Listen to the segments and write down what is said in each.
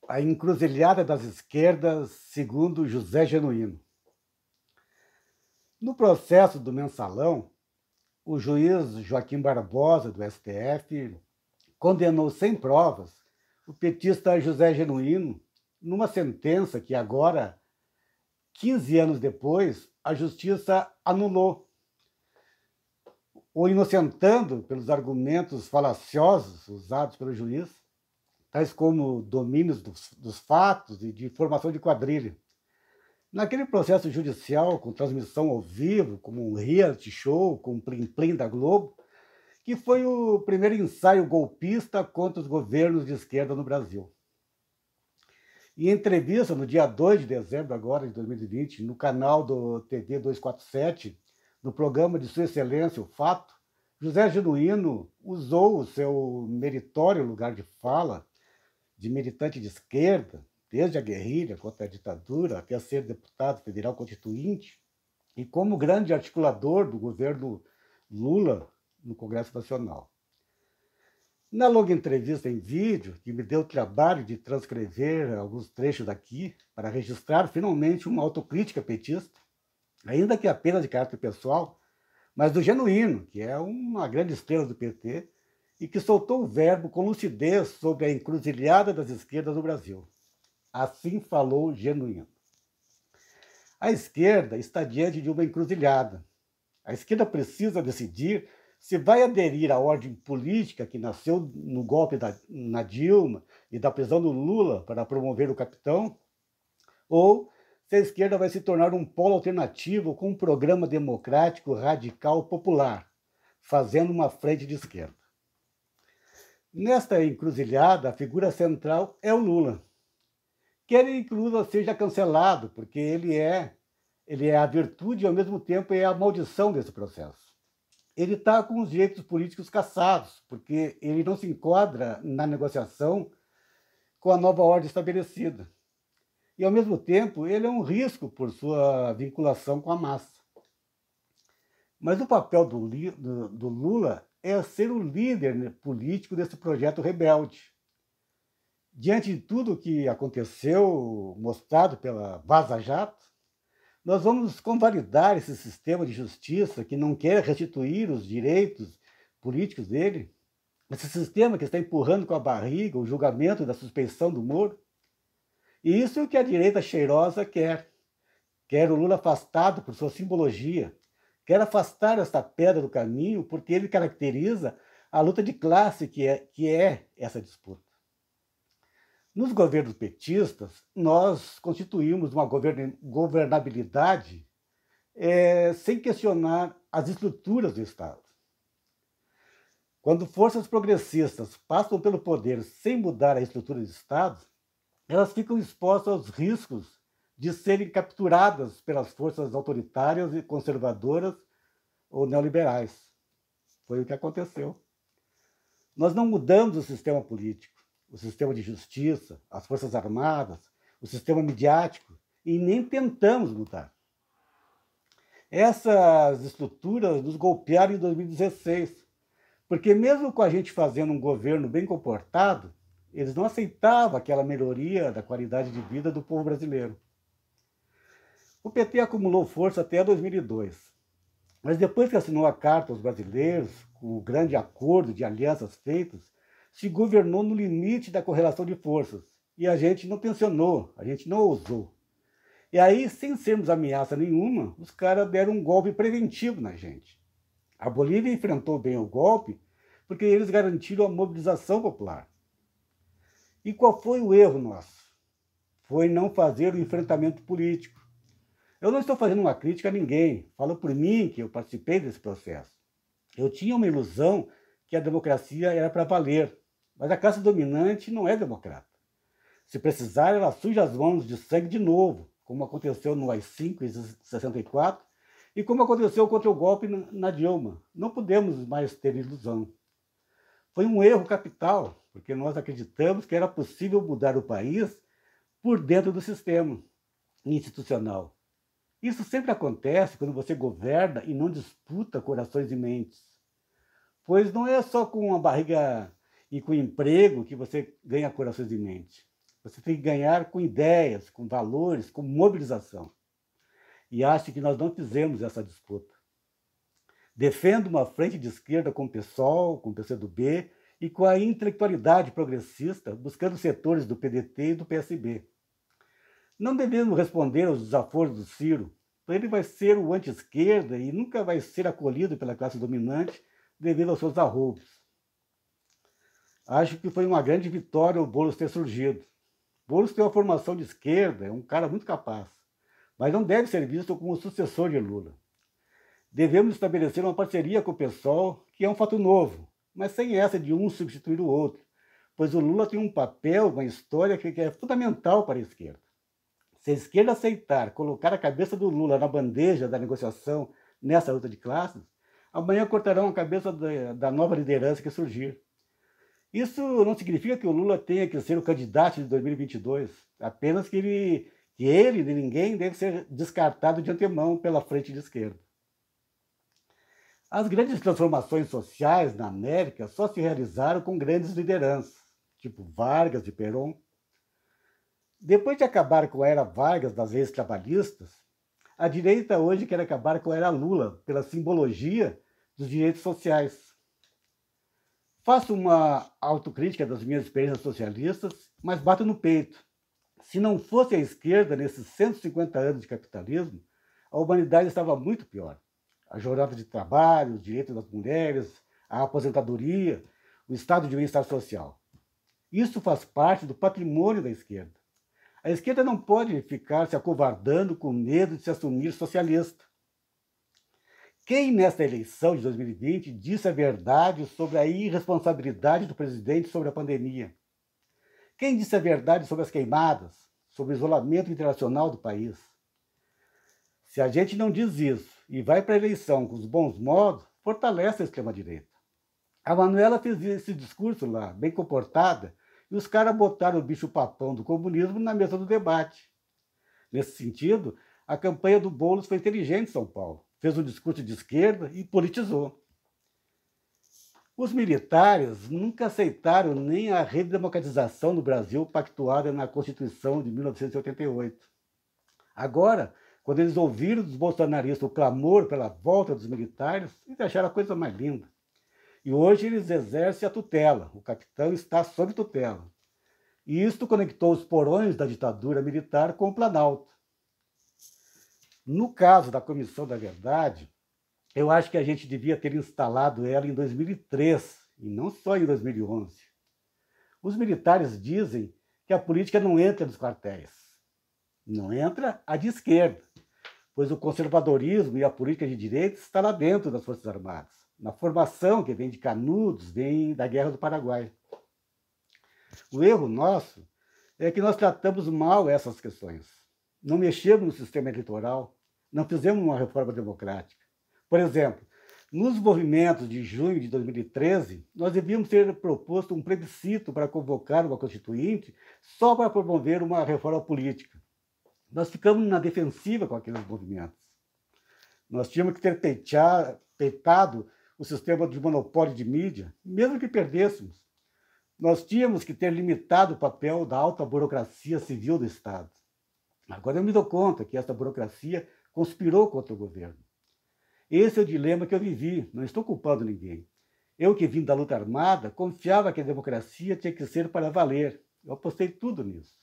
A encruzilhada das esquerdas, segundo José Genuíno. No processo do Mensalão, o juiz Joaquim Barbosa, do STF, condenou sem provas o petista José Genuíno numa sentença que agora, 15 anos depois, a justiça anulou, o inocentando pelos argumentos falaciosos usados pelo juiz, tais como domínios dos fatos e de formação de quadrilha. Naquele processo judicial, com transmissão ao vivo, como um reality show, com um plim-plim da Globo, que foi o primeiro ensaio golpista contra os governos de esquerda no Brasil. Em entrevista no dia 2 de dezembro agora de 2020, no canal do TV 247, no programa de Sua Excelência, o Fato, José Genuíno usou o seu meritório lugar de fala de militante de esquerda, desde a guerrilha contra a ditadura até ser deputado federal constituinte, e como grande articulador do governo Lula no Congresso Nacional. Na longa entrevista em vídeo, que me deu o trabalho de transcrever alguns trechos daqui, para registrar finalmente uma autocrítica petista, ainda que apenas de caráter pessoal, mas do Genuíno, que é uma grande estrela do PT, e que soltou o verbo com lucidez sobre a encruzilhada das esquerdas no Brasil. Assim falou Genuíno. A esquerda está diante de uma encruzilhada. A esquerda precisa decidir se vai aderir à ordem política que nasceu no golpe na Dilma e da prisão do Lula para promover o capitão, ou se a esquerda vai se tornar um polo alternativo com um programa democrático radical popular, fazendo uma frente de esquerda. Nesta encruzilhada, a figura central é o Lula. Querem que o Lula seja cancelado, porque ele é a virtude e, ao mesmo tempo, é a maldição desse processo. Ele está com os direitos políticos cassados, porque ele não se enquadra na negociação com a nova ordem estabelecida. E, ao mesmo tempo, ele é um risco por sua vinculação com a massa. Mas o papel do Lula é ser o líder político desse projeto rebelde. Diante de tudo o que aconteceu, mostrado pela Vaza Jato, nós vamos convalidar esse sistema de justiça que não quer restituir os direitos políticos dele, esse sistema que está empurrando com a barriga o julgamento da suspeição do Moro. E isso é o que a direita cheirosa quer. Quer o Lula afastado por sua simbologia, quer afastar esta pedra do caminho porque ele caracteriza a luta de classe que é essa disputa. Nos governos petistas, nós constituímos uma governabilidade sem questionar as estruturas do Estado. Quando forças progressistas passam pelo poder sem mudar a estrutura do Estado, elas ficam expostas aos riscos de serem capturadas pelas forças autoritárias e conservadoras ou neoliberais. Foi o que aconteceu. Nós não mudamos o sistema político, o sistema de justiça, as forças armadas, o sistema midiático, e nem tentamos mudar. Essas estruturas nos golpearam em 2016, porque mesmo com a gente fazendo um governo bem comportado, eles não aceitavam aquela melhoria da qualidade de vida do povo brasileiro. O PT acumulou força até 2002, mas depois que assinou a Carta aos Brasileiros, com o grande acordo de alianças feitas, se governou no limite da correlação de forças. E a gente não tensionou, a gente não ousou. E aí, sem sermos ameaça nenhuma, os caras deram um golpe preventivo na gente. A Bolívia enfrentou bem o golpe porque eles garantiram a mobilização popular. E qual foi o erro nosso? Foi não fazer o enfrentamento político. Eu não estou fazendo uma crítica a ninguém, falo por mim que eu participei desse processo. Eu tinha uma ilusão que a democracia era para valer, mas a classe dominante não é democrata. Se precisar, ela suja as mãos de sangue de novo, como aconteceu no AI-5 em 64 e como aconteceu contra o golpe na Dilma. Não podemos mais ter ilusão. Foi um erro capital, porque nós acreditamos que era possível mudar o país por dentro do sistema institucional. Isso sempre acontece quando você governa e não disputa corações e mentes. Pois não é só com a barriga e com o emprego que você ganha corações e mentes. Você tem que ganhar com ideias, com valores, com mobilização. E acho que nós não fizemos essa disputa. Defendo uma frente de esquerda com o PSOL, com o PCdoB e com a intelectualidade progressista, buscando setores do PDT e do PSB. Não devemos responder aos desaforos do Ciro, pois ele vai ser o anti-esquerda e nunca vai ser acolhido pela classe dominante devido aos seus arroubos. Acho que foi uma grande vitória o Boulos ter surgido. Boulos tem uma formação de esquerda, é um cara muito capaz, mas não deve ser visto como o sucessor de Lula. Devemos estabelecer uma parceria com o PSOL, que é um fato novo, mas sem essa de um substituir o outro, pois o Lula tem um papel, uma história que é fundamental para a esquerda. Se a esquerda aceitar colocar a cabeça do Lula na bandeja da negociação nessa luta de classes, amanhã cortarão a cabeça da nova liderança que surgir. Isso não significa que o Lula tenha que ser o candidato de 2022, apenas que ele e ninguém deve ser descartado de antemão pela frente de esquerda. As grandes transformações sociais na América só se realizaram com grandes lideranças, tipo Vargas e Perón. Depois de acabar com a era Vargas das leis trabalhistas, a direita hoje quer acabar com a era Lula, pela simbologia dos direitos sociais. Faço uma autocrítica das minhas experiências socialistas, mas bato no peito. Se não fosse a esquerda nesses 150 anos de capitalismo, a humanidade estava muito pior. A jornada de trabalho, os direitos das mulheres, a aposentadoria, o estado de bem-estar social. Isso faz parte do patrimônio da esquerda. A esquerda não pode ficar se acovardando com medo de se assumir socialista. Quem, nesta eleição de 2020, disse a verdade sobre a irresponsabilidade do presidente sobre a pandemia? Quem disse a verdade sobre as queimadas, sobre o isolamento internacional do país? Se a gente não diz isso e vai para a eleição com os bons modos, fortalece a extrema-direita. A Manuela fez esse discurso lá, bem comportada, e os caras botaram o bicho-papão do comunismo na mesa do debate. Nesse sentido, a campanha do Boulos foi inteligente em São Paulo. Fez um discurso de esquerda e politizou. Os militares nunca aceitaram nem a redemocratização no Brasil pactuada na Constituição de 1988. Agora, quando eles ouviram dos bolsonaristas o clamor pela volta dos militares, eles acharam a coisa mais linda. E hoje eles exercem a tutela, o capitão está sob tutela. E isto conectou os porões da ditadura militar com o Planalto. No caso da Comissão da Verdade, eu acho que a gente devia ter instalado ela em 2003, e não só em 2011. Os militares dizem que a política não entra nos quartéis. Não entra a de esquerda, pois o conservadorismo e a política de direita está lá dentro das Forças Armadas, na formação que vem de Canudos, vem da Guerra do Paraguai. O erro nosso é que nós tratamos mal essas questões. Não mexemos no sistema eleitoral, não fizemos uma reforma democrática. Por exemplo, nos movimentos de junho de 2013, nós devíamos ter proposto um plebiscito para convocar uma constituinte só para promover uma reforma política. Nós ficamos na defensiva com aqueles movimentos. Nós tínhamos que ter peitado o sistema de monopólio de mídia, mesmo que perdêssemos. Nós tínhamos que ter limitado o papel da alta burocracia civil do Estado. Agora eu me dou conta que essa burocracia conspirou contra o governo. Esse é o dilema que eu vivi, não estou culpando ninguém. Eu que vim da luta armada, confiava que a democracia tinha que ser para valer. Eu apostei tudo nisso.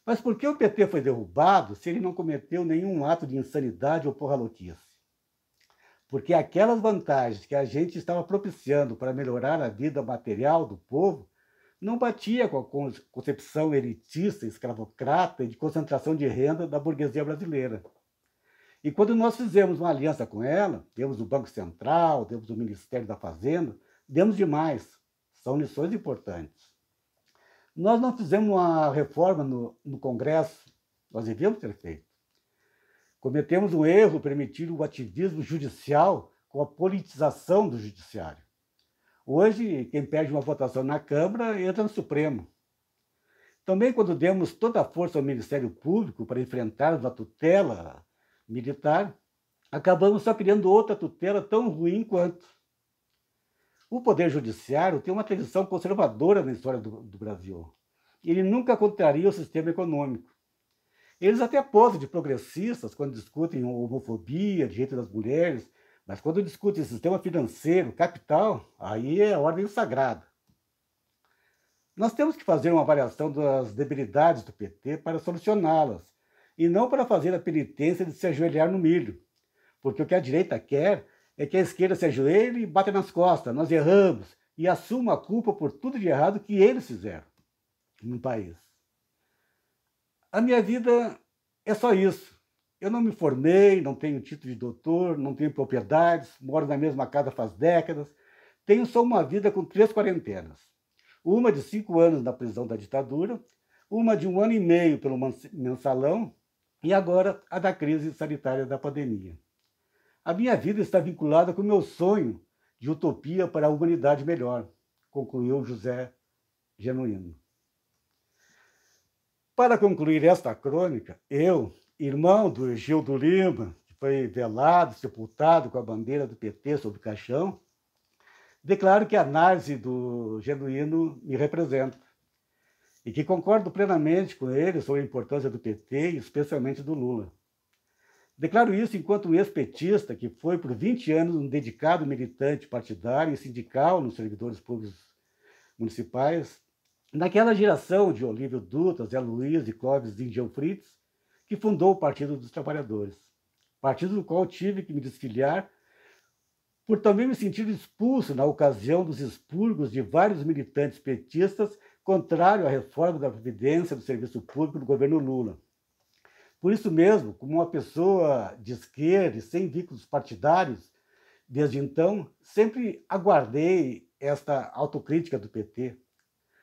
Mas por que o PT foi derrubado se ele não cometeu nenhum ato de insanidade ou porra-louquice? Porque aquelas vantagens que a gente estava propiciando para melhorar a vida material do povo não batia com a concepção elitista, escravocrata e de concentração de renda da burguesia brasileira. E quando nós fizemos uma aliança com ela, temos o Banco Central, temos o Ministério da Fazenda, demos demais. São lições importantes. Nós não fizemos uma reforma no Congresso, nós devíamos ter feito. Cometemos um erro permitir o ativismo judicial com a politização do judiciário. Hoje, quem perde uma votação na Câmara entra no Supremo. Também, quando demos toda a força ao Ministério Público para enfrentarmos a tutela militar, acabamos só criando outra tutela tão ruim quanto. O Poder Judiciário tem uma tradição conservadora na história do Brasil. ele nunca contraria o sistema econômico. Eles até posam de progressistas quando discutem homofobia, direito das mulheres, mas quando discutem sistema financeiro, capital, aí é ordem sagrada. Nós temos que fazer uma avaliação das debilidades do PT para solucioná-las, e não para fazer a penitência de se ajoelhar no milho, porque o que a direita quer é que a esquerda se ajoelhe e bata nas costas, nós erramos, e assuma a culpa por tudo de errado que eles fizeram no país. A minha vida é só isso. Eu não me formei, não tenho título de doutor, não tenho propriedades, moro na mesma casa faz décadas, tenho só uma vida com 3 quarentenas. Uma de 5 anos na prisão da ditadura, uma de 1 ano e meio pelo mensalão e agora a da crise sanitária da pandemia. A minha vida está vinculada com o meu sonho de utopia para a humanidade melhor, concluiu José Genuíno. Para concluir esta crônica, eu, irmão do Gildo Lima, que foi velado, sepultado com a bandeira do PT sobre o caixão, declaro que a análise do Genuíno me representa e que concordo plenamente com ele sobre a importância do PT e especialmente do Lula. Declaro isso enquanto um ex-petista que foi por 20 anos um dedicado militante partidário e sindical nos servidores públicos municipais, naquela geração de Olívio Dutra, Zé Luiz e Clóvis Dingel Fritz, que fundou o Partido dos Trabalhadores, partido do qual tive que me desfiliar por também me sentir expulso na ocasião dos expurgos de vários militantes petistas contrário à reforma da Previdência do Serviço Público do governo Lula. Por isso mesmo, como uma pessoa de esquerda e sem vínculos partidários, desde então, sempre aguardei esta autocrítica do PT,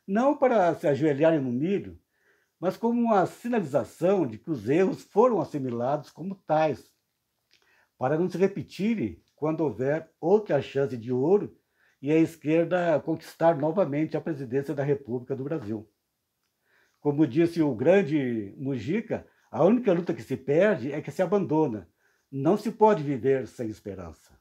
não para se ajoelharem no milho, mas como uma sinalização de que os erros foram assimilados como tais, para não se repetirem quando houver outra chance de ouro e a esquerda conquistar novamente a presidência da República do Brasil. Como disse o grande Mujica, a única luta que se perde é que se abandona. Não se pode viver sem esperança.